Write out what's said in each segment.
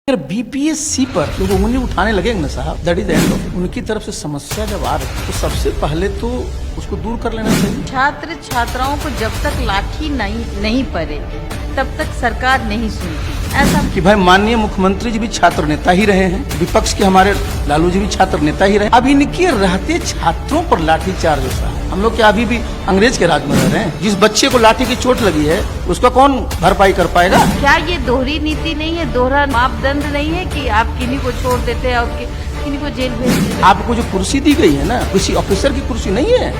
अगर बीपीएससी पर लोग उंगली उठाने लगेंगे ना साहब, दैट इज एंड ऑफ। उनकी तरफ से समस्या जब आ रही है तो सबसे पहले तो उसको दूर कर लेना चाहिए। छात्र छात्राओं को जब तक लाठी नहीं पड़ेगी तब तक सरकार नहीं सुनती। ऐसा कि भाई माननीय मुख्यमंत्री जी भी छात्र नेता ही रहे हैं, विपक्ष के हमारे लालू जी भी छात्र नेता ही रहे। अब इनके रहते छात्रों पर लाठीचार्ज होता है। हम लोग क्या अभी भी अंग्रेज के राज में रह रहे हैं? जिस बच्चे को लाठी की चोट लगी है उसका कौन भरपाई कर पाएगा? क्या ये दोहरी नीति नहीं है, दोहरा मापदंड नहीं है कि आप किन्हीं को छोड़ देते हैं और किन्हीं को जेल भेज देते हैं? आपको जो कुर्सी दी गई है ना, किसी ऑफिसर की कुर्सी नहीं है,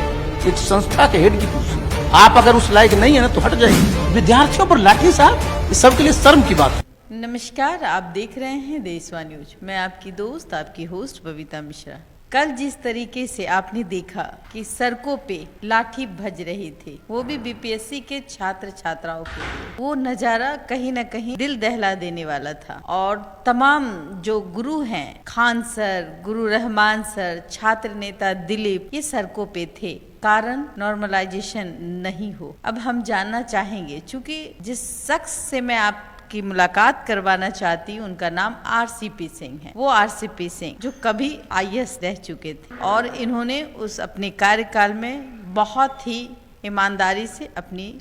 एक संस्था के हेड की कुर्सी। आप अगर उस लायक नहीं है ना तो हट जाइए। विद्यार्थियों पर लाठी साहब, इस सबके लिए शर्म की बात है। नमस्कार, आप देख रहे हैं देशवा न्यूज। मैं आपकी दोस्त, आपकी होस्ट बबीता मिश्रा। कल जिस तरीके से आपने देखा कि सड़कों पे लाठी भज रही थी, वो भी बीपीएससी के छात्र छात्राओं के लिए, वो नजारा कहीं न कहीं दिल दहला देने वाला था। और तमाम जो गुरु हैं, खान सर, गुरु रहमान सर, छात्र नेता दिलीप, ये सड़कों पे थे। कारण नॉर्मलाइजेशन नहीं हो। अब हम जानना चाहेंगे, चूंकि जिस शख्स से मैं की मुलाकात करवाना चाहती हूँ, उनका नाम आरसीपी सिंह है। वो आरसीपी सिंह जो कभी आईएएस रह चुके थे और इन्होंने उस अपने कार्यकाल में बहुत ही ईमानदारी से अपनी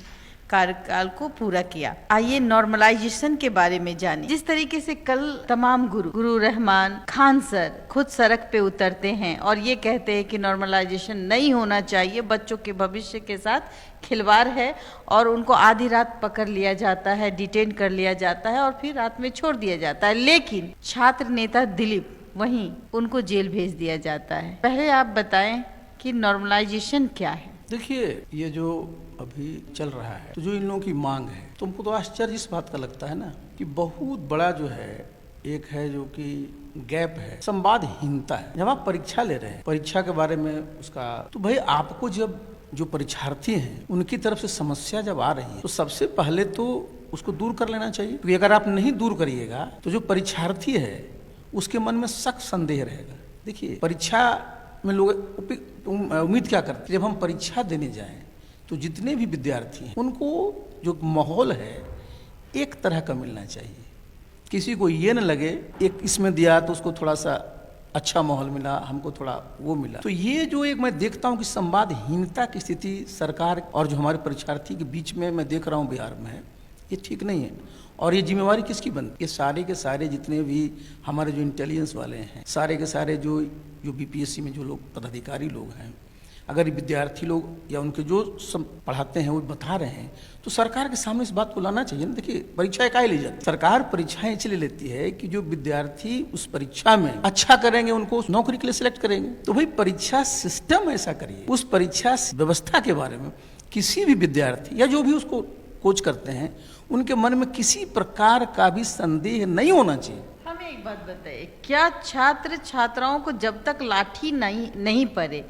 कार्यकाल को पूरा किया। आइए नॉर्मलाइजेशन के बारे में जानें। जिस तरीके से कल तमाम गुरु रहमान, खान सर खुद सड़क पे उतरते हैं और ये कहते हैं कि नॉर्मलाइजेशन नहीं होना चाहिए, बच्चों के भविष्य के साथ खिलवाड़ है, और उनको आधी रात पकड़ लिया जाता है, डिटेन कर लिया जाता है और फिर रात में छोड़ दिया जाता है। लेकिन छात्र नेता दिलीप, वहीं उनको जेल भेज दिया जाता है। पहले आप बताएं कि नॉर्मलाइजेशन क्या है? देखिए, ये जो अभी चल रहा है, तो जो इन लोगों की मांग है, तुमको तो आश्चर्य इस बात का लगता है ना कि बहुत बड़ा जो है, एक है जो कि गैप है, संवादहीनता है। जब आप परीक्षा ले रहे हैं, परीक्षा के बारे में उसका, तो भाई आपको जब जो परीक्षार्थी हैं उनकी तरफ से समस्या जब आ रही है तो सबसे पहले तो उसको दूर कर लेना चाहिए। क्योंकि अगर आप नहीं दूर करिएगा तो जो परीक्षार्थी है उसके मन में शक संदेह रहेगा। देखिए, परीक्षा में लोग उम्मीद क्या करते हैं, जब हम परीक्षा देने जाएं तो जितने भी विद्यार्थी हैं उनको जो माहौल है एक तरह का मिलना चाहिए। किसी को ये न लगे एक इसमें दिया तो उसको थोड़ा सा अच्छा माहौल मिला, हमको थोड़ा वो मिला। तो ये जो एक मैं देखता हूँ कि संवादहीनता की स्थिति सरकार और जो हमारे परीक्षार्थी के बीच में मैं देख रहा हूँ बिहार में है, ये ठीक नहीं है। और ये जिम्मेवारी किसकी बनती है? ये सारे के सारे जितने भी हमारे जो इंटेलिजेंस वाले हैं, सारे के सारे जो बीपीएससी में जो लोग पदाधिकारी लोग हैं, अगर विद्यार्थी लोग या उनके जो पढ़ाते हैं वो बता रहे हैं तो सरकार के सामने इस बात को लाना चाहिए ना। देखिए, परीक्षाएं काहे ली जाती है? सरकार परीक्षाएं इसलिए लेती है कि जो विद्यार्थी उस परीक्षा में अच्छा करेंगे उनको उस नौकरी के लिए सिलेक्ट करेंगे। तो भाई परीक्षा सिस्टम ऐसा करिए, उस परीक्षा व्यवस्था के बारे में किसी भी विद्यार्थी या जो भी उसको कोच करते हैं उनके मन में किसी प्रकार का भी संदेह नहीं होना चाहिए। हमें एक बात बताइए, क्या छात्र छात्राओं को जब तक लाठी नहीं पड़े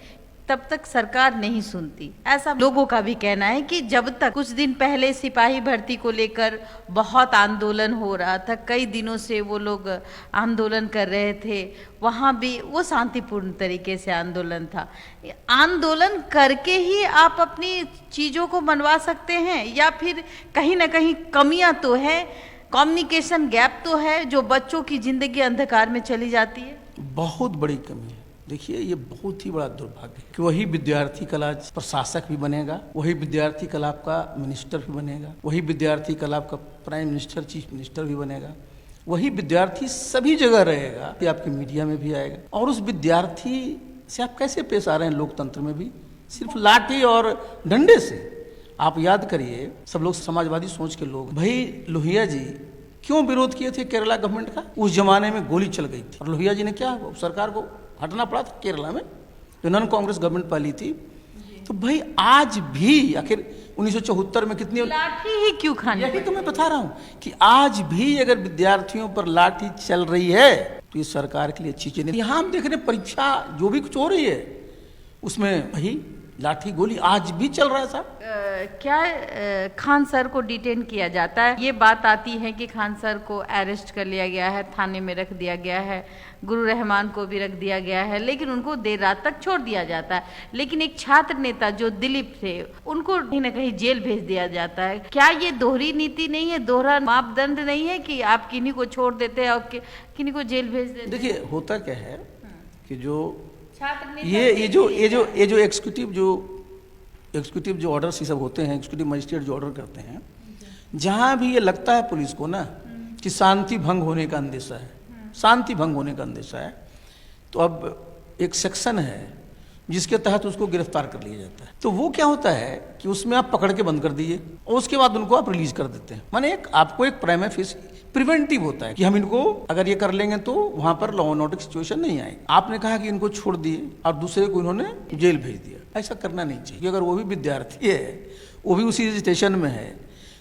तब तक सरकार नहीं सुनती? ऐसा लोगों का भी कहना है कि जब तक, कुछ दिन पहले सिपाही भर्ती को लेकर बहुत आंदोलन हो रहा था, कई दिनों से वो लोग आंदोलन कर रहे थे, वहाँ भी वो शांतिपूर्ण तरीके से आंदोलन था। आंदोलन करके ही आप अपनी चीज़ों को मनवा सकते हैं या फिर कहीं ना कहीं कमियां तो है, कम्युनिकेशन गैप तो है, जो बच्चों की जिंदगी अंधकार में चली जाती है? बहुत बड़ी कमी है। देखिए, ये बहुत ही बड़ा दुर्भाग्य है कि वही विद्यार्थी कल आज प्रशासक भी बनेगा, वही विद्यार्थी कल आपका मिनिस्टर भी बनेगा, वही विद्यार्थी कल आपका प्राइम मिनिस्टर, चीफ मिनिस्टर भी बनेगा, वही विद्यार्थी सभी जगह रहेगा, आपके मीडिया में भी आएगा। और उस विद्यार्थी से आप कैसे पेश आ रहे हैं लोकतंत्र में भी? सिर्फ लाठी और डंडे से। आप याद करिए, सब लोग समाजवादी सोच के लोग, भाई लोहिया जी क्यों विरोध किए थे केरला गवर्नमेंट का? उस जमाने में गोली चल गई थी और लोहिया जी ने क्या, सरकार को हटना पड़ा था केरला में, जो नॉन कांग्रेस गवर्नमेंट पाली थी। तो भाई आज भी आखिर 1974 में कितनी लाठी ही क्यों खानी? यही तो मैं बता रहा हूँ कि आज भी अगर विद्यार्थियों पर लाठी चल रही है तो ये सरकार के लिए अच्छी चीज नहीं। यहाँ हम देख रहे हैं परीक्षा जो भी कुछ हो रही है उसमें भाई लाठी गोली आज भी चल रहा है साहब। क्या खान सर को डिटेन किया जाता है? ये बात आती है कि खान सर को अरेस्ट कर लिया गया है, थाने में रख दिया गया है, गुरु रहमान को भी रख दिया गया है, लेकिन उनको देर रात तक छोड़ दिया जाता है। लेकिन एक छात्र नेता जो दिलीप थे, उनको कहीं ना कहीं जेल भेज दिया जाता है। क्या ये दोहरी नीति नहीं है, दोहरा मापदंड नहीं है कि आप किन्हीं को छोड़ देते हैं और किन्हीं को जेल भेज देते हैं? देखिए होता क्या है कि जो छात्र नेता ये जो एग्जीक्यूटिव जो ऑर्डर्स ये सब होते हैं, एग्जीक्यूटिव मजिस्ट्रेट जो ऑर्डर करते हैं, जहाँ भी ये लगता है पुलिस को ना कि शांति भंग होने का अंदेशा है, शांति भंग होने का अंदेशा है, तो अब एक सेक्शन है जिसके तहत उसको गिरफ्तार कर लिया जाता है। तो वो क्या होता है कि उसमें आप पकड़ के बंद कर दीजिए और उसके बाद उनको आप रिलीज कर देते हैं। माने आपको एक प्राइमा फेसी प्रिवेंटिव होता है कि हम इनको अगर ये कर लेंगे तो वहां पर लॉ एंड ऑर्डर सिचुएशन नहीं आएगी। आपने कहा कि इनको छोड़ दिए और दूसरे को इन्होंने जेल भेज दिया, ऐसा करना नहीं चाहिए। अगर वो भी विद्यार्थी है, वो भी उसी स्टेशन में है,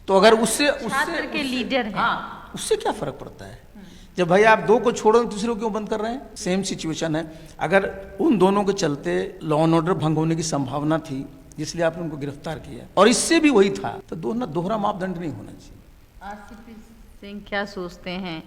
तो अगर उससे के लीडर है, हाँ, उससे क्या फर्क पड़ता है? जब भाई आप दो को छोड़ो दूसरे को क्यों बंद कर रहे हैं? सेम सिचुएशन है। अगर उन दोनों के चलते लॉ एंड ऑर्डर भंग होने की संभावना थी, इसलिए आपने उनको गिरफ्तार किया, और इससे भी वही था, तो दोहरा मापदंड नहीं होना चाहिए। आरसीपी सिंह क्या सोचते हैं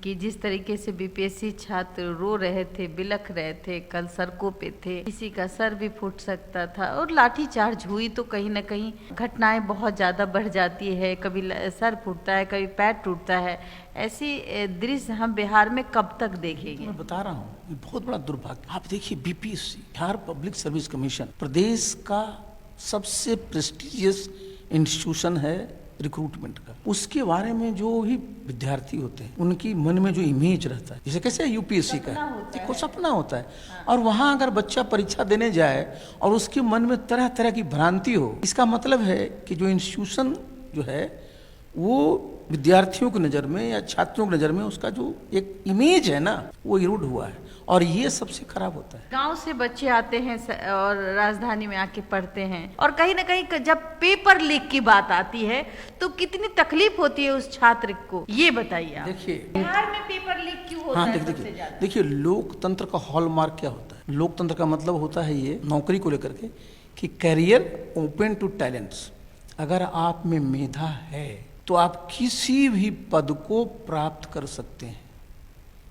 कि जिस तरीके से बीपीएससी छात्र रो रहे थे, बिलख रहे थे, कल सड़कों पे थे, किसी का सर भी फूट सकता था और लाठीचार्ज हुई तो कहीं ना कहीं घटनाएं बहुत ज़्यादा बढ़ जाती है, कभी सर फूटता है, कभी पैर टूटता है। ऐसी दृश्य हम बिहार में कब तक देखेंगे? मैं बता रहा हूँ, ये बहुत बड़ा दुर्भाग्य। आप देखिए BPSC, Bihar public service commission, प्रदेश का सबसे प्रेस्टिजियस इंस्टीट्यूशन है रिक्रूटमेंट का। उसके बारे में जो भी विद्यार्थी होते हैं उनकी मन में जो इमेज रहता है, जैसे कैसे यूपीएससी का देखो सपना होता है, और वहां अगर बच्चा परीक्षा देने जाए और उसके मन में तरह तरह की भ्रांति हो, इसका मतलब है कि जो इंस्टीट्यूशन जो है वो विद्यार्थियों की नज़र में या छात्रों की नज़र में उसका जो एक इमेज है ना, वो इरोड हुआ है, और ये सबसे खराब होता है। गांव से बच्चे आते हैं और राजधानी में आके पढ़ते हैं, और कहीं ना कहीं जब पेपर लीक की बात आती है तो कितनी तकलीफ होती है उस छात्र को, ये बताइए आप। देखिए बिहार में पेपर लीक क्यों होता है सबसे ज्यादा? देखिए लोकतंत्र का हॉलमार्क क्या होता है? लोकतंत्र का मतलब होता है ये नौकरी को लेकर के कि कैरियर ओपन टू टैलेंट्स। अगर आप में मेधा है तो आप किसी भी पद को प्राप्त कर सकते हैं।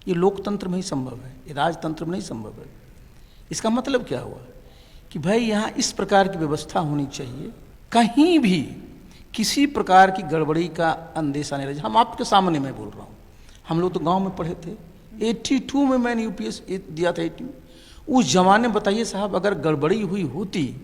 ये लोकतंत्र में ही संभव है, ये राजतंत्र में नहीं संभव है। इसका मतलब क्या हुआ कि भाई यहाँ इस प्रकार की व्यवस्था होनी चाहिए, कहीं भी किसी प्रकार की गड़बड़ी का अंदेशा नहीं रहे। हम आपके सामने मैं बोल रहा हूँ, हम लोग तो गांव में पढ़े थे, 82 में मैंने यूपीएस दिया था। 82 उस जमाने बताइए साहब, अगर गड़बड़ी हुई होती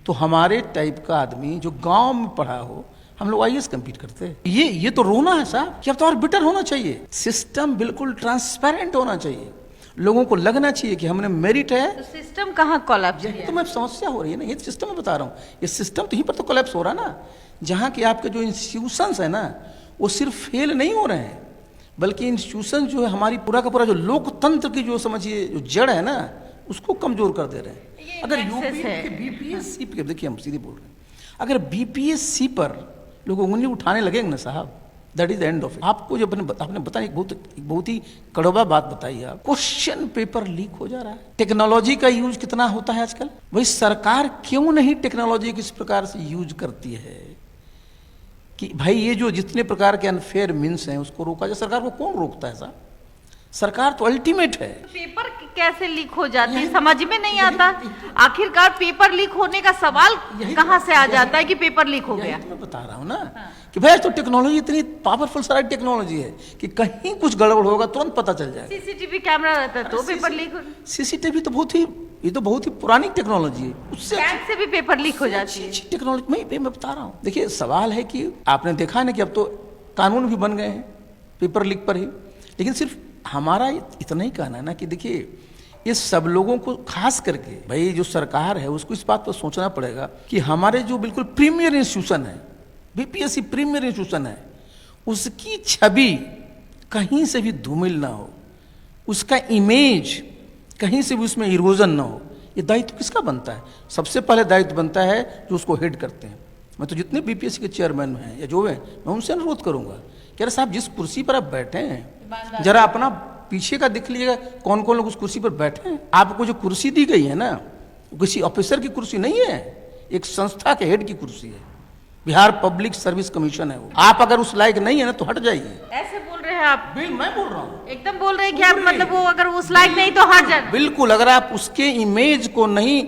तो हमारे टाइप का आदमी जो गांव में पढ़ा हो, हम लोग आईएएस कम्पीट करते। ये तो रोना है साहब कि अब तो और बेटर होना चाहिए। सिस्टम बिल्कुल ट्रांसपेरेंट होना चाहिए, लोगों को लगना चाहिए कि हमने मेरिट है। तो सिस्टम कहाँ कोलैप्स किया? यही तो मैं समस्या हो रही है ना, ये सिस्टम में बता रहा हूँ, ये सिस्टम तो यहीं पर तो कोलैप्स हो रहा है ना, जहाँ की आपके जो इंस्टीट्यूशंस है ना वो सिर्फ फेल नहीं हो रहे हैं, बल्कि इंस्टीट्यूशन जो है हमारी पूरा का पूरा जो लोकतंत्र की जो समझिए जो जड़ है ना, उसको कमजोर कर दे रहे हैं। अगर बीपीएससी पे देखिए, हम सीधे बोल रहे हैं, अगर बीपीएससी पर लोग उंगली उठाने लगेंगे ना साहब, that is the end of it. आपको जो आपने बताया एक बहुत ही कड़वा बात बताई है, क्वेश्चन पेपर लीक हो जा रहा है। टेक्नोलॉजी का यूज कितना होता है आजकल? भाई सरकार क्यों नहीं टेक्नोलॉजी किस प्रकार से यूज करती है कि भाई ये जो जितने प्रकार के अनफेयर मीन्स हैं उसको रोका जाए। सरकार को कौन रोकता है साहब? सरकार तो अल्टीमेट है। पेपर कैसे लीक हो जाती है समझ में नहीं आता। आखिरकार पेपर लीक होने का सवाल कहाँ से आ जाता है कि पेपर लीक हो गया? तो मैं बता रहा हूँ ना कि भाई तो टेक्नोलॉजी इतनी पावरफुल सारी टेक्नोलॉजी है कि कहीं कुछ गड़बड़ होगा तुरंत पता चल जाएगा। सीसीटीवी कैमरा रहता है तो पेपर लीक हो। सीसीटीवी तो बहुत ही पुरानी टेक्नोलॉजी है, उससे बैंक से भी पेपर लीक हो जाती है टेक्नोलॉजी। मैं बता रहा हूँ, देखिए सवाल है कि आपने देखा ना कि अब तो कानून भी बन गए हैं पेपर लीक पर ही, लेकिन सिर्फ हमारा इतना ही कहना है ना कि देखिए ये सब लोगों को खास करके भाई जो सरकार है उसको इस बात पर सोचना पड़ेगा कि हमारे जो बिल्कुल प्रीमियर इंस्टीट्यूशन है, बीपीएससी प्रीमियर इंस्टीट्यूशन है, उसकी छवि कहीं से भी धूमिल ना हो, उसका इमेज कहीं से भी उसमें इरोजन ना हो। ये दायित्व किसका बनता है? सबसे पहले दायित्व बनता है जो उसको हेड करते हैं। मैं तो जितने बीपीएससी के चेयरमैन हैं या जो हैं, मैं उनसे अनुरोध करूंगा कि अरे साहब जिस कुर्सी पर आप बैठे हैं जरा अपना पीछे का देख लीजिएगा, कौन कौन लोग उस कुर्सी पर बैठे हैं। आपको जो कुर्सी दी गई है ना, वो किसी ऑफिसर की कुर्सी नहीं है, एक संस्था के हेड की कुर्सी है। बिहार पब्लिक सर्विस कमीशन है वो। आप अगर उस लायक नहीं है ना तो हट जाइए। ऐसे बोल रहे हैं आप? मैं बोल रहा हूँ, एकदम बोल रहे हैं कि आप मतलब वो अगर उस लायक नहीं तो हट जाए। बिल्कुल, अगर आप उसके इमेज को नहीं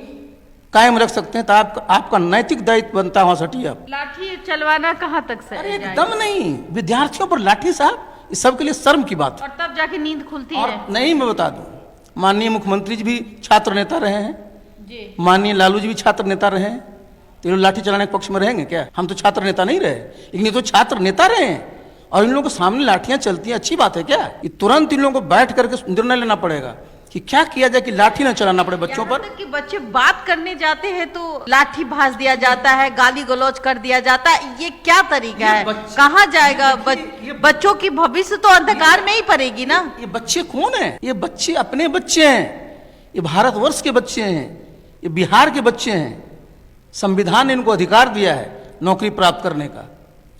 कायम रख सकते हैं तो आपका नैतिक दायित्व बनता है वहां से हटिए आप। लाठी चलवाना कहाँ तक सर? अरे एकदम नहीं, विद्यार्थियों पर लाठी साहब, इस सबके लिए शर्म की बात है। और तब जाके नींद खुलती और है। नहीं, मैं बता दूं, माननीय मुख्यमंत्री जी भी छात्र नेता रहे हैं जी, माननीय लालू जी भी छात्र नेता रहे हैं, तो ये लोग लाठी चलाने के पक्ष में रहेंगे क्या? हम तो छात्र नेता नहीं रहे, लेकिन ये तो छात्र नेता रहे हैं और इन लोगों के सामने लाठियां चलती हैं, अच्छी बात है क्या? ये तुरंत इन लोगों को बैठ करके निर्णय लेना पड़ेगा कि क्या किया जाए कि लाठी ना चलाना पड़े बच्चों पर। यहाँ तक कि बच्चे बात करने जाते हैं तो लाठी भाज दिया जाता है, गाली गलौज कर दिया जाता है। ये क्या तरीका है? कहाँ जाएगा बच्चों की भविष्य तो अंधकार में ही पड़ेगी ना। ये बच्चे कौन है? ये बच्चे अपने बच्चे हैं, ये भारतवर्ष के बच्चे हैं, ये बिहार के बच्चे हैं। संविधान ने इनको अधिकार दिया है नौकरी प्राप्त करने का,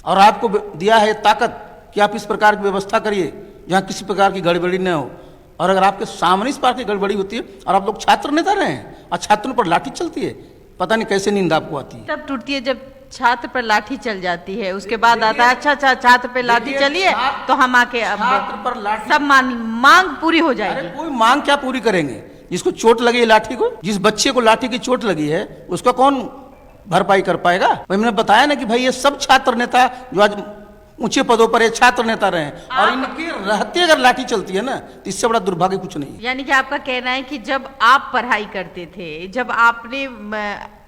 और आपको दिया है ताकत कि आप इस प्रकार की व्यवस्था करिए जहाँ किसी प्रकार की गड़बड़ी न हो। और अगर आपके सामने इस प्रकार की गड़बड़ी होती है और आप लोग छात्र नेता रहे हैं और छात्रों पर लाठी चलती है, पता नहीं कैसे नींद आपको आती है। तब टूटती है जब छात्र पर लाठी चल जाती है, उसके बाद आता है अच्छा छात्र पे लाठी चली है तो हम आके अब छात्र पर लाठी, सब मांग पूरी हो जाएगी। अरे कोई मांग क्या पूरी करेंगे? जिसको चोट लगी है लाठी को, जिस बच्चे को लाठी की चोट लगी है उसका कौन भरपाई कर पाएगा? मैंने बताया ना कि भाई ये सब छात्र नेता जो आज ऊंचे पदों पर ये छात्र नेता रहे हैं और इनके रहते अगर लाठी चलती है ना तो इससे बड़ा दुर्भाग्य कुछ नहीं है। यानी कि आपका कहना है कि जब आप पढ़ाई करते थे, जब आपने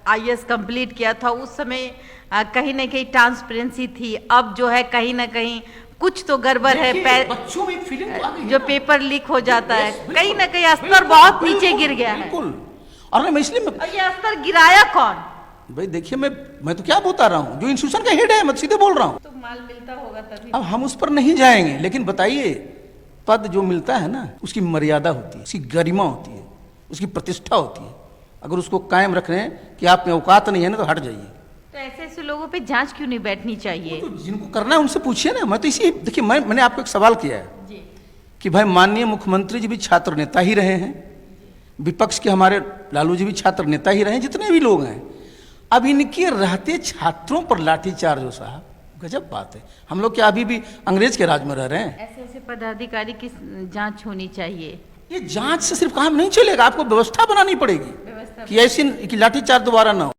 IAS कंप्लीट किया था, उस समय कहीं ना कहीं ट्रांसपेरेंसी थी, अब जो है कहीं ना कहीं कुछ तो गड़बड़ है। बच्चों में एक फीलिंग तो आ गई है जो ना? पेपर लीक हो जाता है, कहीं ना कहीं स्तर बहुत नीचे गिर गया है। बिल्कुल, और मैं इसलिए और ये स्तर गिराया कौन? भाई देखिए, मैं तो क्या बता रहा हूँ, जो इंस्टीट्यूशन का हेड है, मैं सीधे बोल रहा हूँ। तो माल मिलता होगा तभी। अब हम उस पर नहीं जाएंगे, लेकिन बताइए, पद जो मिलता है ना उसकी मर्यादा होती है, उसकी गरिमा होती है, उसकी प्रतिष्ठा होती है। अगर उसको कायम रख रहे हैं कि आप में औकात नहीं है ना तो हट जाइए। तो ऐसे लोगों पे जांच क्यों नहीं बैठनी चाहिए? तो जिनको करना है उनसे पूछिए ना। मैं तो इसी देखिए, मैंने आपको एक सवाल किया है जी, कि भाई माननीय मुख्यमंत्री जी भी छात्र नेता ही रहे हैं, विपक्ष के हमारे लालू जी भी छात्र नेता ही रहे हैं, जितने भी लोग हैं। अब इनके रहते छात्रों पर लाठीचार्ज हो साहब, गजब बात है। हम लोग क्या अभी भी अंग्रेज के राज में रह रहे हैं? ऐसे पदाधिकारी की जांच होनी चाहिए। ये जांच से सिर्फ काम नहीं चलेगा, आपको व्यवस्था बनानी पड़ेगी कि ऐसी कि लाठीचार्ज दोबारा ना हो।